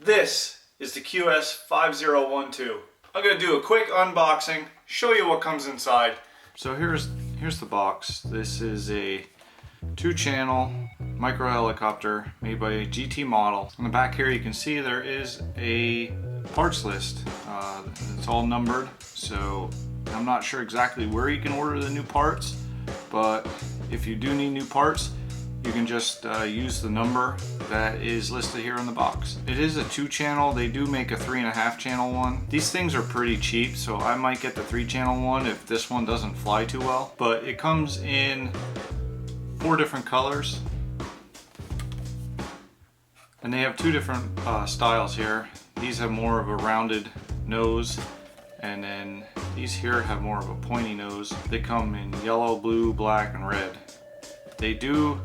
This is the QS5012. I'm going to do a quick unboxing, show you what comes inside. So here's the box. This is a 2-channel micro helicopter made by a GT model. On the back here you can see there is a parts list. It's all numbered, so I'm not sure exactly where you can order the new parts, but if you do need new parts, you can just use the number that is listed here on the box. It is a 2-channel. They do make a 3.5-channel one. These things are pretty cheap, so I might get the 3-channel one if this one doesn't fly too well. But it comes in 4 different colors. And they have 2 different styles here. These have more of a rounded nose, and then these here have more of a pointy nose. They come in yellow, blue, black, and red. They do,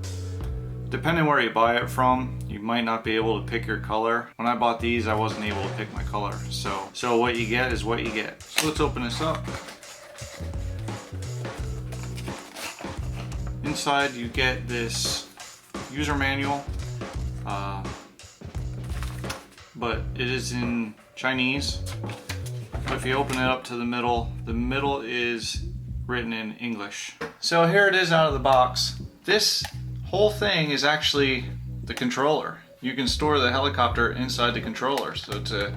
depending where you buy it from, you might not be able to pick your color. When I bought these, I wasn't able to pick my color. So what you get is what you get. So let's open this up. Inside you get this user manual, but it is in Chinese. But if you open it up to the middle is written in English. So here it is out of the box. This whole thing is actually the controller. You can store the helicopter inside the controller. So to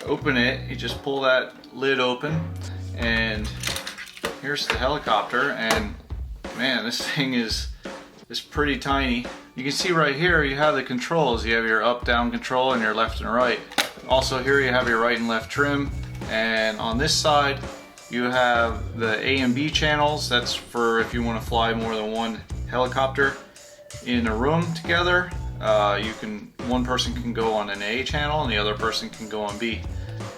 open it, you just pull that lid open, and here's the helicopter. And man, this thing is pretty tiny. You can see right here you have the controls. You have your up down control and your left and right. Also here you have your right and left trim, and on this side you have the A and B channels. That's for if you want to fly more than one helicopter in a room together. One person can go on an A channel and the other person can go on B.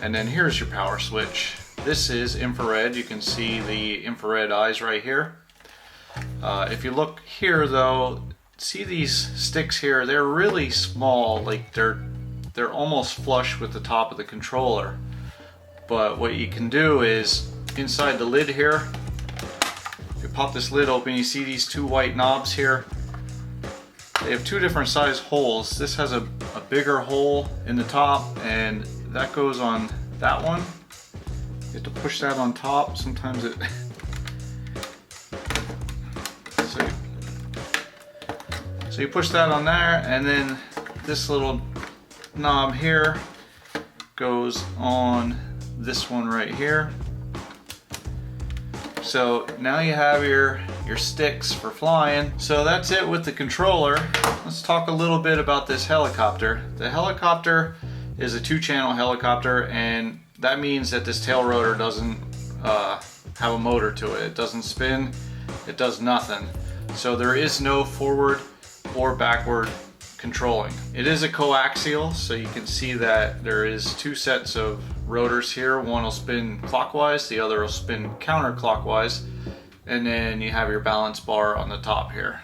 And then here's your power switch. This is infrared. You can see the infrared eyes right here. If you look here though, see these sticks here? They're really small. Like they're almost flush with the top of the controller. But what you can do is inside the lid here, if you pop this lid open, you see these 2 white knobs here. They have 2 different size holes. This has a bigger hole in the top, and that goes on that one. You have to push that on top. Sometimes it so you push that on there, and then this little knob here goes on this one right here. So now you have your sticks for flying. So that's it with the controller. Let's talk a little bit about this helicopter. The helicopter is a 2-channel helicopter, and that means that this tail rotor doesn't have a motor to it. It doesn't spin, it does nothing. So there is no forward or backward controlling. It is a coaxial, so you can see that there is 2 sets of rotors here. One will spin clockwise, the other will spin counterclockwise, and then you have your balance bar on the top here.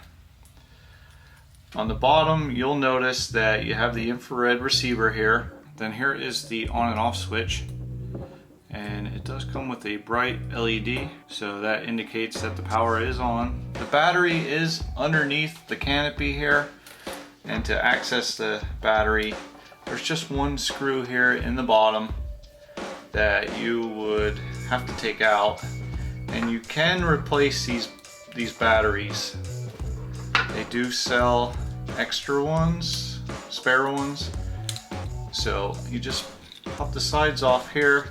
On the bottom you'll notice that you have the infrared receiver here. Then here is the on and off switch, and it does come with a bright LED, so that indicates that the power is on. The battery is underneath the canopy here, and to access the battery there's just 1 screw here in the bottom that you would have to take out, and you can replace these batteries. They do sell extra ones, spare ones, so you just pop the sides off here,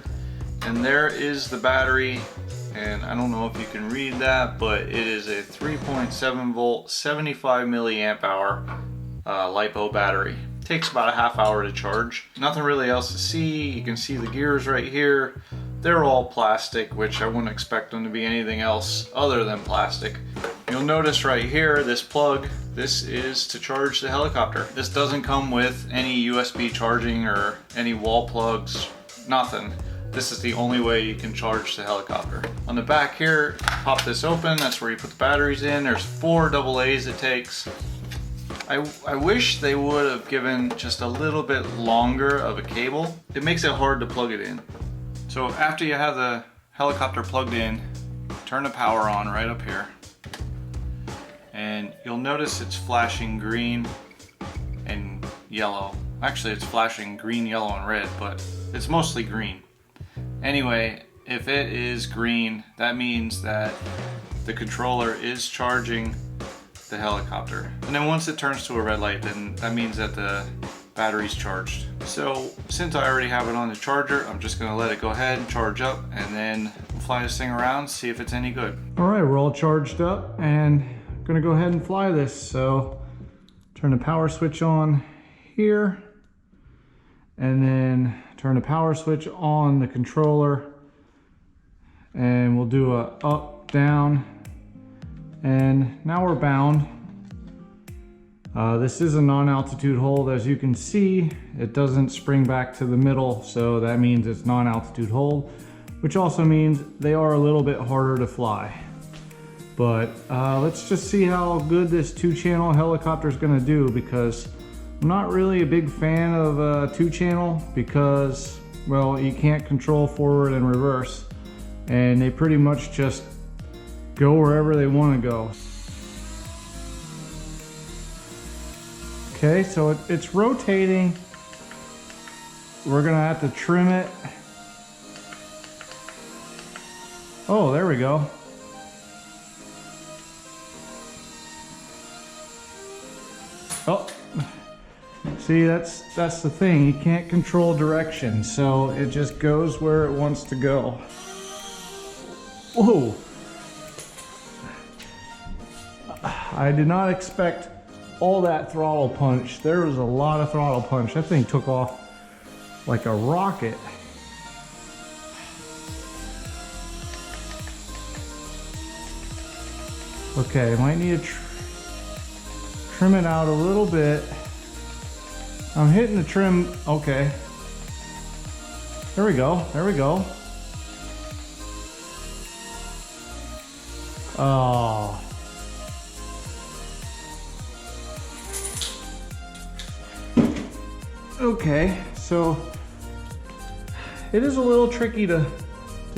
and there is the battery. And I don't know if you can read that, but it is a 3.7 volt 75 milliamp hour LiPo battery. Takes about a half hour to charge. Nothing really else to see. You can see the gears right here. They're all plastic, which I wouldn't expect them to be anything else other than plastic. You'll notice right here, this plug, this is to charge the helicopter. This doesn't come with any USB charging or any wall plugs, nothing. This is the only way you can charge the helicopter. On the back here, pop this open, that's where you put the batteries in. There's 4 AA's it takes. I wish they would have given just a little bit longer of a cable. It makes it hard to plug it in. So after you have the helicopter plugged in, turn the power on right up here. And you'll notice it's flashing green and yellow. Actually, it's flashing green, yellow, and red, but it's mostly green. Anyway, if it is green, that means that the controller is charging the helicopter. And then once it turns to a red light, then that means that the battery's charged. So since I already have it on the charger, I'm just gonna let it go ahead and charge up, and then we'll fly this thing around, see if it's any good. All right, we're all charged up and I'm gonna go ahead and fly this. So turn the power switch on here, and then turn the power switch on the controller, and we'll do a up, down, and now we're bound. This is a non-altitude hold. As you can see, it doesn't spring back to the middle, so that means it's non-altitude hold, which also means they are a little bit harder to fly. But let's just see how good this 2-channel helicopter is going to do, because I'm not really a big fan of 2-channel because, well, you can't control forward and reverse, and they pretty much just go wherever they want to go. Okay, so it's rotating. We're gonna have to trim it. Oh, there we go. Oh, see, that's the thing. You can't control direction, so it just goes where it wants to go. Whoa. I did not expect all that throttle punch. There was a lot of throttle punch. That thing took off like a rocket. Okay, might need to trim it out a little bit. I'm hitting the trim. Okay. There we go. There we go. Oh. Okay, so it is a little tricky to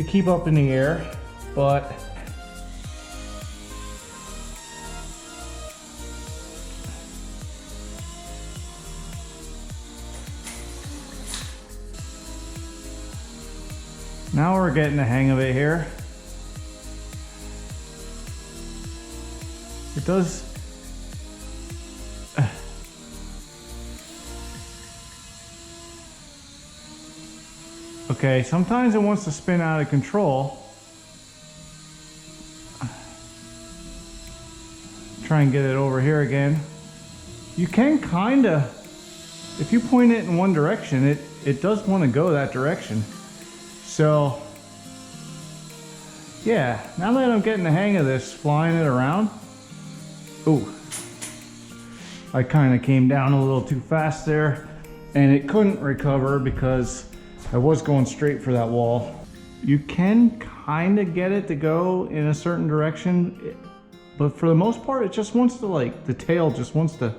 keep up in the air, but now we're getting the hang of it here. It does. Okay, sometimes it wants to spin out of control. Try and get it over here again. You can kinda, if you point it in one direction, it does want to go that direction. So, yeah, now that I'm getting the hang of this, flying it around. Ooh, I kind of came down a little too fast there, and it couldn't recover because I was going straight for that wall. You can kind of get it to go in a certain direction, but for the most part, it just wants to, like, the tail just wants to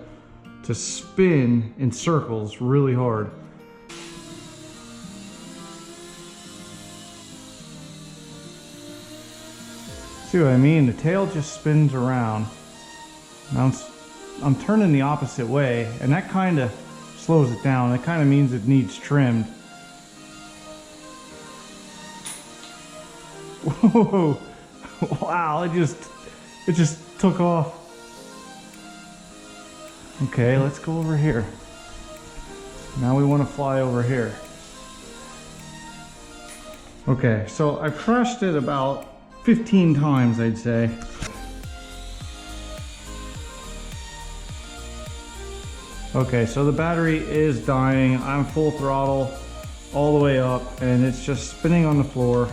spin in circles really hard. See what I mean? The tail just spins around. Now I'm turning the opposite way, and that kind of slows it down. That kind of means it needs trimmed. Whoa! Wow! It just took off. Okay, let's go over here. Now we want to fly over here. Okay, so I've crashed it about 15 times, I'd say. Okay, so the battery is dying. I'm full throttle all the way up, and it's just spinning on the floor.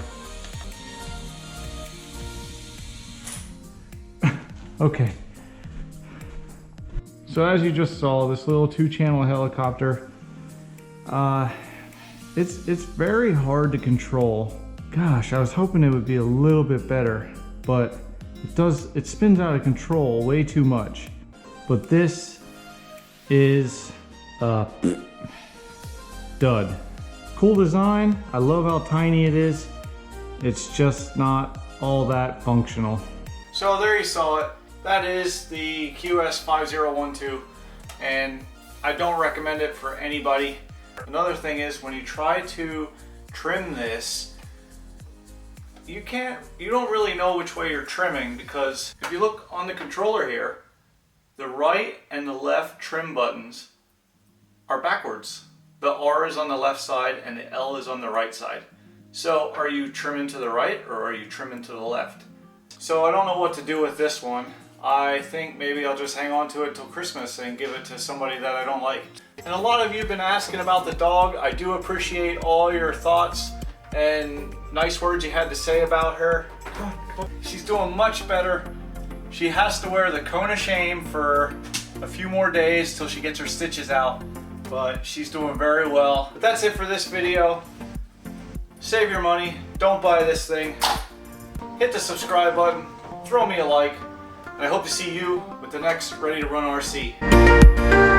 Okay. So as you just saw, this little 2-channel helicopter, it's very hard to control. Gosh, I was hoping it would be a little bit better, but it spins out of control way too much. But this is dud. Cool design. I love how tiny it is. It's just not all that functional. So there you saw it. That is the QS5012, and I don't recommend it for anybody. Another thing is when you try to trim this, you don't really know which way you're trimming, because if you look on the controller here, the right and the left trim buttons are backwards. The R is on the left side and the L is on the right side. So are you trimming to the right or are you trimming to the left? So I don't know what to do with this one. I think maybe I'll just hang on to it till Christmas and give it to somebody that I don't like. And a lot of you have been asking about the dog. I do appreciate all your thoughts and nice words you had to say about her. She's doing much better. She has to wear the cone of shame for a few more days till she gets her stitches out, but she's doing very well. But that's it for this video. Save your money, don't buy this thing. Hit the subscribe button, throw me a like, and I hope to see you with the next Ready to Run RC.